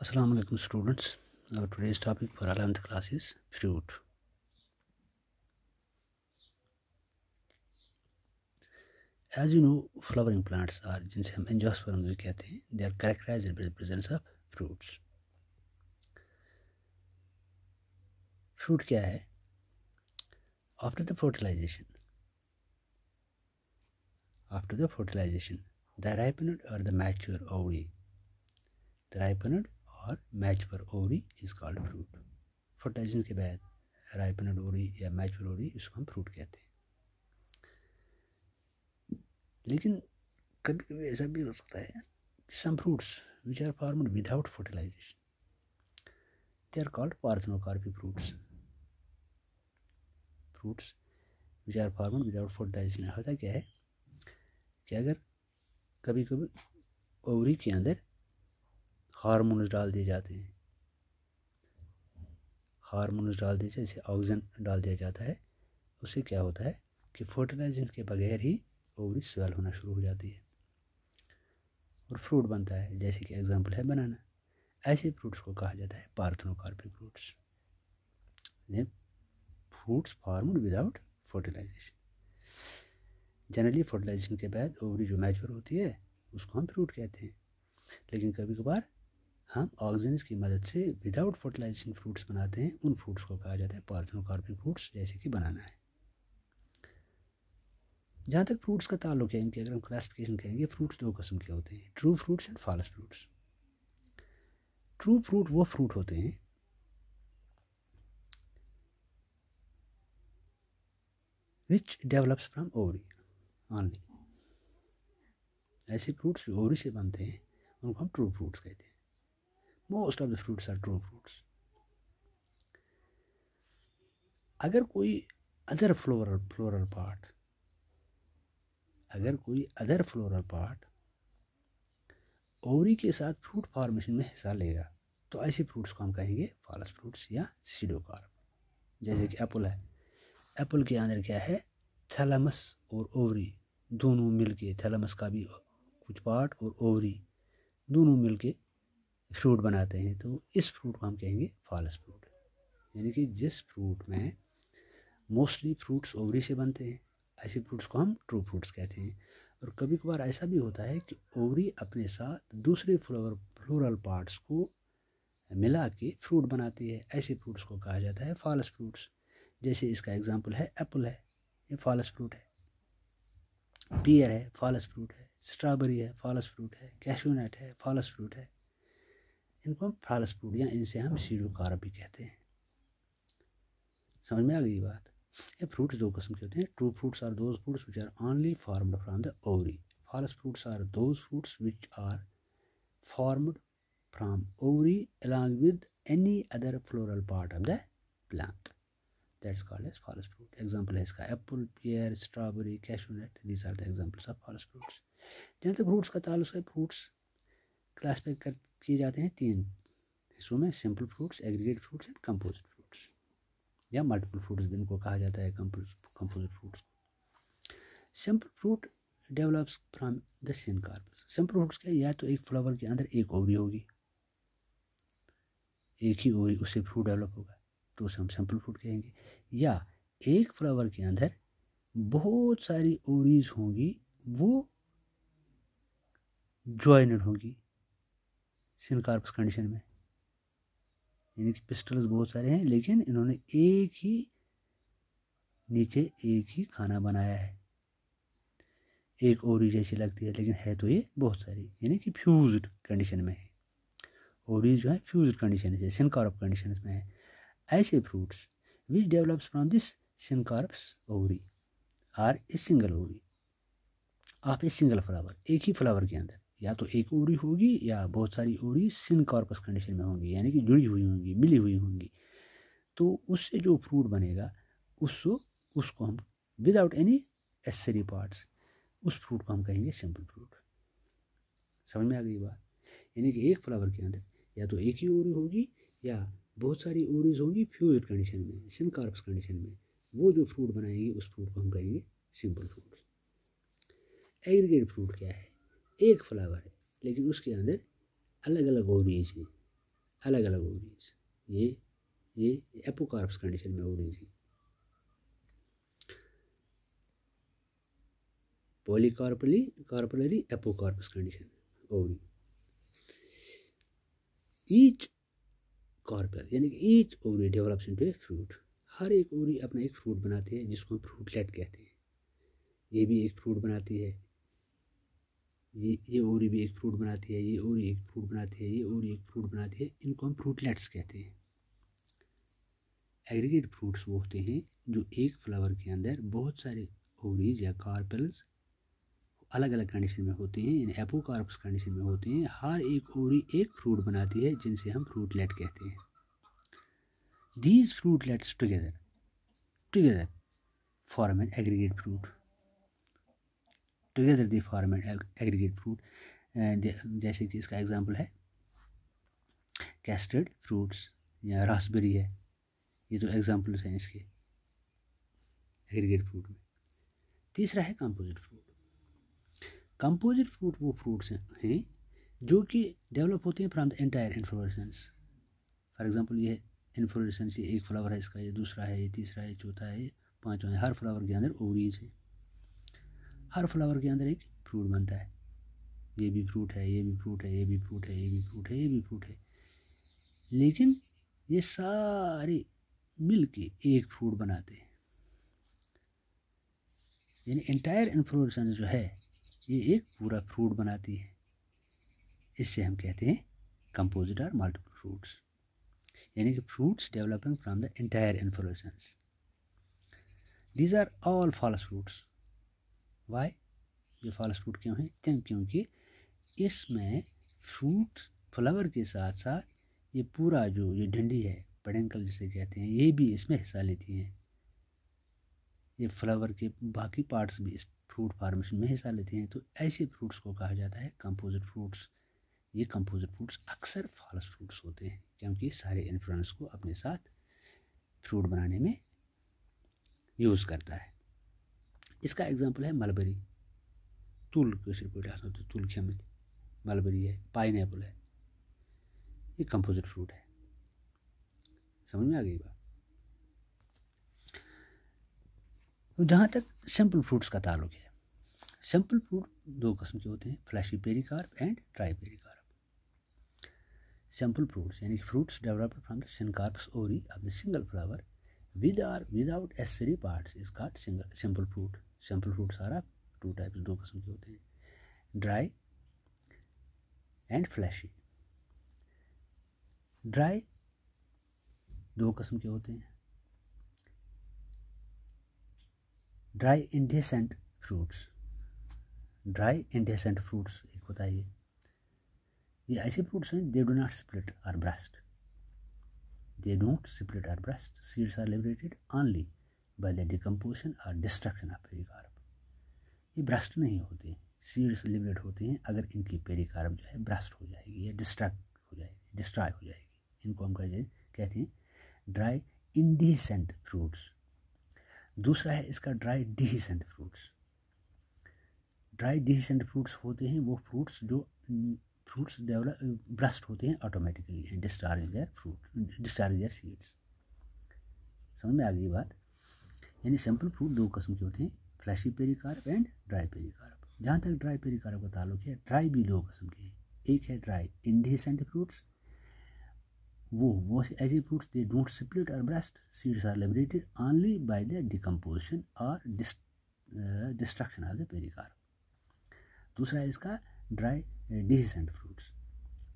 Assalamu alaikum students. Our today's topic for 11th class is fruit. As you know, flowering plants are जिनसे हम angiosperms भी कहते हैं, they are characterized by the presence of fruits. Fruit क्या है? After the fertilization, the ripened or the mature ovary, is called fruit. Fertilization के बाद ripened ovary या mature ovary इसको हम fruit कहते हैं. लेकिन कभी कभी ऐसा भी हो सकता है some fruits which are formed without fertilization, they are called parthenocarpic fruits which are formed without fertilization. होता क्या है कि अगर कभी कभी ओवरी के अंदर हार्मोन्स डाल दिए जाते हैं, जैसे ऑक्सीजन डाल दिया जाता है, उससे क्या होता है कि फर्टिलाइजेशन के बगैर ही ओवरी स्वेल होना शुरू हो जाती है और फ्रूट बनता है, जैसे कि एग्जांपल है बनाना. ऐसे फ्रूट्स को कहा जाता है parthenocarpic fruits. Fruits formed without fertilization. Generally fertilization के बाद ओवरी जो मैच्योर होती है उसको हम फ्रूट कहते हैं, लेकिन कभी कभार हम ऑक्सीजन की मदद से विदाउट फर्टिलाइजेशन फ्रूट्स बनाते हैं. उन फ्रूट्स को कहा जाता है पार्थेनोकार्पिक फ्रूट्स, जैसे कि बनाना है. जहाँ तक फ्रूट्स का ताल्लुक है, इनकी अगर हम क्लासिफिकेशन करेंगे, फ्रूट्स दो किस्म के होते हैं, true fruits and false fruits. True fruit वो फ्रूट होते हैं which develops from ovary only. ऐसे फ्रूट्स जो ओवरी से बनते हैं उनको हम ट्रू फ्रूट्स कहते हैं. Most of the fruits are true fruits. अगर कोई अदर फ्लोरल पार्ट ओवरी के साथ फ्रूट फॉर्मेशन में हिस्सा लेगा तो ऐसे फ्रूट्स को हम कहेंगे फॉल्स फ्रूट्स या सीडोकार्प. जैसे कि एप्पल है. एप्पल के अंदर क्या है, थैलेमस और ओवरी दोनों मिलके, थैलेमस का भी कुछ पार्ट और ओवरी दोनों मिलके फ्रूट बनाते हैं, तो इस फ्रूट को हम कहेंगे फॉल्स फ्रूट. यानी कि जिस फ्रूट में मोस्टली फ्रूट्स ओवरी से बनते हैं, ऐसे फ्रूट्स को हम ट्रू फ्रूट्स कहते हैं. और कभी कभार ऐसा भी होता है कि ओवरी अपने साथ दूसरे फ्लोरल पार्ट्स को मिला के फ्रूट बनाती है. ऐसे फ्रूट्स को कहा जाता है फॉल्स फ्रूट्स. जैसे इसका एग्जांपल है एप्पल है, ये फॉल्स फ्रूट है. पियर है, फॉल्स फ्रूट है. स्ट्रॉबेरी है, फॉल्स फ्रूट है. कैशू नट है, फॉल्स फ्रूट है. इनको हम फॉल्स फ्रूट या इनसे हम सीडोकार्प भी कहते हैं. समझ में आ गई बात. ये फ्रूट्स दो किस्म के होते हैं. True fruits are those fruits which are only formed from the ovary. False fruits are those fruits which are formed from ovary along with any other floral part of the plant. That's called as false fruit. Example है इसका apple, pear, strawberry, cashew nut. These are the examples of false fruits. जहाँ तक fruits का ताल्लुक है, fruits classify किए जाते हैं तीन हिस्सों में, simple fruits, aggregate fruits and composite fruits, या मल्टीपल फ्रूट्स भी इनको कहा जाता है, composite fruits. Simple fruit develops from the syncarpous. Simple fruits क्या, या तो एक फ्लावर के अंदर एक ओवरी होगी, एक ही ओवरी, उससे फ्रूट डेवलप होगा, तो उसे हम सिंपल फ्रूट कहेंगे. या एक फ्लावर के अंदर बहुत सारी ओवरीज होंगी, वो जॉइनेड होगी सिनकार्पस कंडीशन में. यानी कि पिस्टल्स बहुत सारे हैं, लेकिन इन्होंने एक ही नीचे एक ही खाना बनाया है. एक ओवरी जैसी लगती है, लेकिन है तो ये बहुत सारी, यानी कि फ्यूज्ड कंडीशन में है. ओवरीज जो है फ्यूज्ड कंडीशन है, सिनकार्प कंडीशन में है. ऐसे fruits which develops from this syncarpous ovary are a single ovary of a single flower. एक ही फ्लावर के अंदर या तो एक ओवरी होगी या बहुत सारी ओवरी सिनकार्पस कंडीशन में होंगी, यानी कि जुड़ी हुई होंगी, मिली हुई होंगी. तो उससे जो फ्रूट बनेगा उसको हम विदाउट एनी एसेसरी पार्ट्स, उस फ्रूट को हम कहेंगे सिंपल फ्रूट. समझ में आ गई बात. यानी कि एक फ्लावर के अंदर या तो एक ही ओवरी होगी या बहुत सारी ओवरीज होंगी फ्यूज्ड कंडीशन में, सिनकार्पस कंडीशन में. वो जो फ्रूट बनाएंगे उस फ्रूट को हम कहेंगे सिंपल फ्रूट. एग्रीगेट फ्रूट क्या है, एक फ्लावर है लेकिन उसके अंदर अलग अलग ओवरीज हैं, अलग अलग ओवरीज। ये एपोकार्प्स कंडीशन में ओवरीज हैं। Polycarpellary apocarpous condition ovary. Each carpel यानी कि each ovary develops into a fruit. हर एक ओवरी अपना एक फ्रूट बनाती है जिसको हम फ्रूटलेट कहते हैं। ये भी एक फ्रूट बनाती है, ये ओवरी भी एक फ्रूट बनाती है, ये ओवरी एक फ्रूट बनाती है, ये ओवरी एक फ्रूट बनाती है। इनको हम फ्रूटलेट्स कहते हैं। एग्रीगेट फ्रूट्स वो होते हैं जो एक फ्लावर के अंदर बहुत सारे ओवरीज या कार्पेल्स अलग अलग कंडीशन में होते हैं, यानी एपोकार्प्स कंडीशन में होते हैं। हर एक ओवरी एक फ्रूट बनाती है जिनसे हम फ्रूटलेट कहते हैं। These fruitlets together form an aggregate fruit. Together they form an aggregate fruit. जैसे कि इसका एग्जांपल है कैस्टर्ड फ्रूट्स या रास्पबेरी है। ये तो एग्जांपल्स हैं इसके एग्रीगेट फ्रूट में। तीसरा है कंपोजिट फ्रूट। कंपोजिट फ्रूट वो फ्रूट्स हैं जो कि डेवलप होते हैं from the entire inflorescence. For example ये इन्फ्लोरेसेंस, ये एक फ्लावर है इसका, ये दूसरा है, ये तीसरा है, चौथा है, ये पांचवा है। हर फ्लावर के अंदर ओवरीज है। हर फ्लावर के अंदर एक फ्रूट बनता है। ये भी फ्रूट है, ये भी फ्रूट है, ये भी फ्रूट है, ये भी फ्रूट है, ये भी फ्रूट है। लेकिन ये सारे मिल के एक फ्रूट बनाते हैं। यानी एंटायर इन्फ्लोरेसेंस जो है ये एक पूरा फ्रूट बनाती है। इससे हम कहते हैं कंपोजिट और मल्टीपल फ्रूट्स, यानी कि fruits developing from the entire inflorescence. These are all false fruits. Why? ये फॉल्स फ्रूट क्यों हैं? क्योंकि इसमें फ्रूट फ्लावर के साथ साथ ये पूरा जो ये डंडी है, पेडंकल जिसे कहते हैं, ये भी इसमें हिस्सा लेती हैं। ये फ्लावर के बाकी पार्ट्स भी इस फ्रूट फार्मेशन में हिस्सा लेते हैं। तो ऐसे फ्रूट्स को कहा जाता है कंपोजिट फ्रूट्स। ये कंपोजिट फ्रूट्स अक्सर फॉल्स फ्रूट्स होते हैं क्योंकि सारे इन्फ्लुएंस को अपने साथ फ्रूट बनाने में यूज़ करता है। इसका एग्जांपल है मलबेरी। तुल कशर पे तुल खेमित मलबेरी है, पाइनएप्पल है। ये कंपोजिट फ्रूट है। समझ में आ गई बात? तो जहाँ तक सिंपल फ्रूट्स का ताल्लुक है, सिंपल फ्रूट दो किस्म के होते हैं, fleshy pericarp and dry pericarp. Simple fruits यानी कि fruits developed from the syncarpous ovary of the single flower with और without accessory parts is called simple fruit. Simple fruits are two types, दो किस्म के होते हैं, ड्राई एंड फ्लैशी। ड्राई दो किस्म के होते हैं, dry indehiscent fruits. Dry indehiscent fruits एक होता है ये ऐसे फ्रूट्स हैं दे डू नॉट स्प्लिट और ब्रस्ट। दे डोंट स्प्लिट और burst. Seeds are liberated only by the decomposition और डिस्ट्रक्शन ऑफ पेरिकार्प। ये ब्रस्ट नहीं होते, सीड्स लिबरेट होते हैं अगर इनकी पेरिकार्प जो है ब्रस्ट हो जाएगी या डिस्ट्रैक्ट हो जाएगी, डिस्ट्रॉय हो जाएगी। इनको हम कहते हैं ड्राई इंडेसेंट फ्रूट्स। दूसरा है इसका dry dehiscent fruits. Dry dehiscent fruits होते हैं वो फ्रूट्स जो फ्रूट्स डेवलप ब्रस्ट होते हैं automatically and discharge their seeds. समझ में आ गई बात? यानी सिंपल फ्रूट दो किस्म के होते हैं, fleshy pericarp and dry pericarp. जहाँ तक ड्राई पेरिकार्प का ताल्लुक है, ड्राई भी दो किस्म के हैं। एक है ड्राई इंडेसेंट फ्रूट्स, वो ऐसे फ्रूट्स दे डोंट स्प्लिट और burst, seeds are liberated only by the decomposition और डिस्ट्रक्शन ऑफ द पेरिकार्प। दूसरा है इसका dry dehiscent fruits.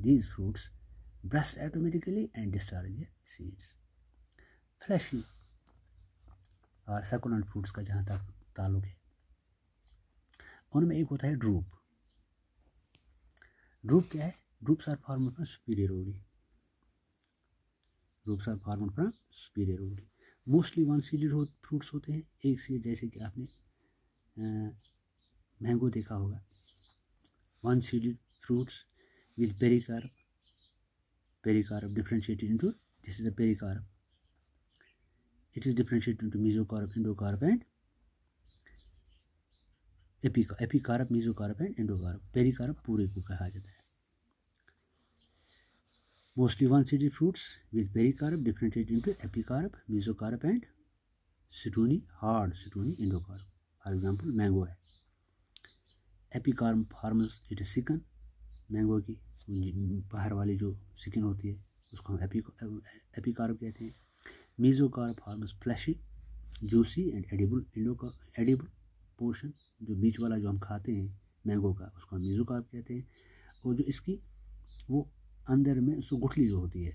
These fruits burst automatically and discharge their seeds. Fleshy और succulent fruits का जहाँ तक ताल्लुक है, उनमें एक होता है ड्रूप। ड्रूप क्या है? Drupes are formed from superior ovary. Drupes are formed from superior ovary. Mostly one seeded fruits होते हैं, एक सीड, जैसे कि आपने मैंगो देखा होगा, one seeded fruits with pericarp differentiated into, this is the pericarp, it is differentiated into mesocarp, endocarp and epicarp, mesocarp and endocarp. Pericarp पूरे को कहा जाता है। Mostly one seeded fruits with pericarp differentiated into epicarp, mesocarp and stony hard stony endocarp. For example mango है, epicarp forms it skin, mango की बाहर वाली जो स्किन होती है उसको हम एपिकार्प कहते हैं। Mesocarp forms fleshy juicy and edible portion, जो बीच वाला जो हम खाते हैं मैंगो का उसको हम मेसोकार्प कहते हैं। और जो इसकी वो अंदर में उसको गुठली जो होती है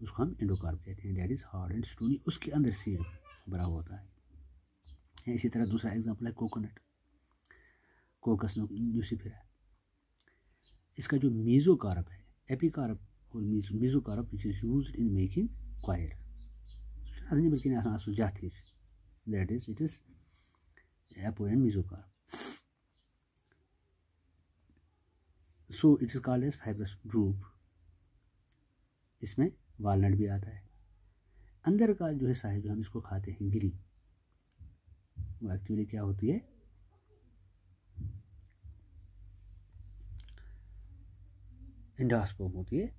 उसको हम एंडोकार्प कहते हैं, that is hard and stony, उसके अंदर सीड भरा होता है। इसी तरह दूसरा एग्जांपल है कोकोनट, कोकस न्यूसिफेरा। इसका जो मेसोकार्प है, एपिकार्प और mesocarp which is used in making coir that is it is epi and mesocarp. So it is called as fibrous drupe. इसमें वालनट भी आता है। अंदर का जो हिस्सा है जो हम इसको खाते हैं गिरी, वो एक्चुअली क्या होती है, एंडोस्पर्म होती है,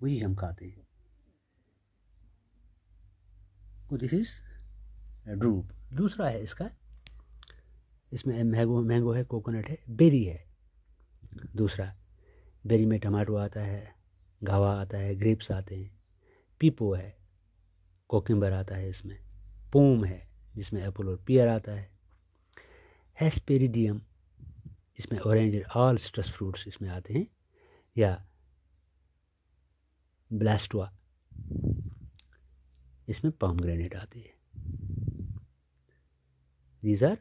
वही हम खाते हैं। तो दिस इज ड्रूप। दूसरा है इसका, इसमें मैंगो है, कोकोनट है, बेरी है। दूसरा बेरी में टमाटो आता है, गावा आता है, ग्रेप्स आते हैं, पीपो है, कोकिम्बर आता है, इसमें पोम है जिसमें एप्पल और पियर आता है, हेस्पेरिडियम, इसमें ऑरेंज और ऑल सिट्रस फ्रूट्स इसमें आते हैं, या ब्लास्टोआ, इसमें पोमेग्रेनेट आती है। दीज आर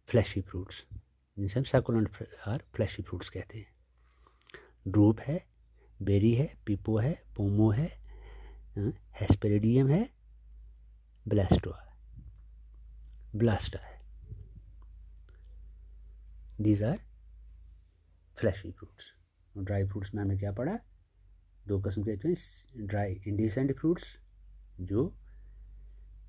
फ्लैशी फ्रूट्स, जिनसे हम सकुलेंट और फ्लैशी फ्रूट्स कहते हैं। ड्रूप है, बेरी है, पीपो है, पोमो है, हेस्पेरिडियम है, ब्लास्टोआ है। These are fleshy fruits. Dry fruits में हमने क्या पढ़ा, दो किस्म के होते हैं, ड्राई इंडिसेंट फ्रूट्स जो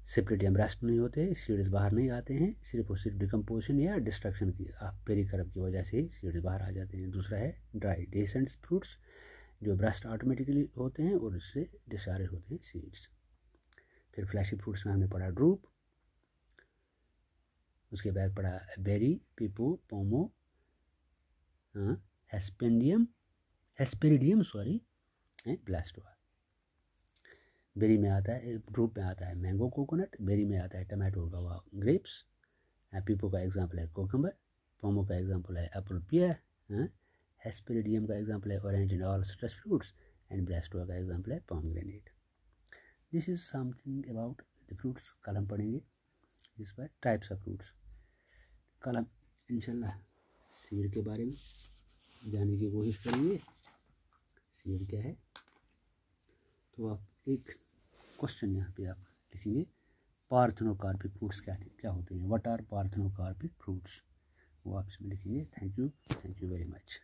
सेपरेट या ब्रास्ट नहीं होते, सीड्स बाहर नहीं आते हैं, सिर्फ और सिर्फ डिकम्पोजिशन या डिस्ट्रक्शन की पेरिकार्प की वजह से ही सीड्स बाहर आ जाते हैं। दूसरा है ड्राई डिसेंट फ्रूट्स जो ब्रास्ट ऑटोमेटिकली होते हैं और उससे डिस्चार्ज होते हैं सीड्स। फिर फ्लैशी फ्रूट्स में हमने पढ़ा ड्रूप, उसके बाद पढ़ा बेरी, पीपो, पोमो, हेस्पेरिडियम ब्लास्टोआ। बेरी में आता है, ड्रूप में आता है मैंगो, कोकोनट, बेरी में आता है टमाटो, गावा, ग्रेप्स, पीपो का एग्जांपल है कोकम्बर, पोमो का एग्जांपल है एप्पल, पियर, हेस्पेरिडियम का एग्जांपल है orange and all citrus fruits, and balausta का एग्जांपल है pomegranate. This is something about the fruits. कल हम पढ़ेंगे इस पर टाइप्स ऑफ फ्रूट्स। कल हम इंशाल्लाह सीड के बारे में जानने की कोशिश करेंगे, सीड क्या है। तो आप एक क्वेश्चन यहाँ पे आप लिखेंगे, पार्थेनोकार्पिक फ्रूट्स क्या होते हैं, व्हाट आर पार्थेनोकार्पिक फ्रूट्स, वो आप इसमें लिखेंगे। Thank you very much.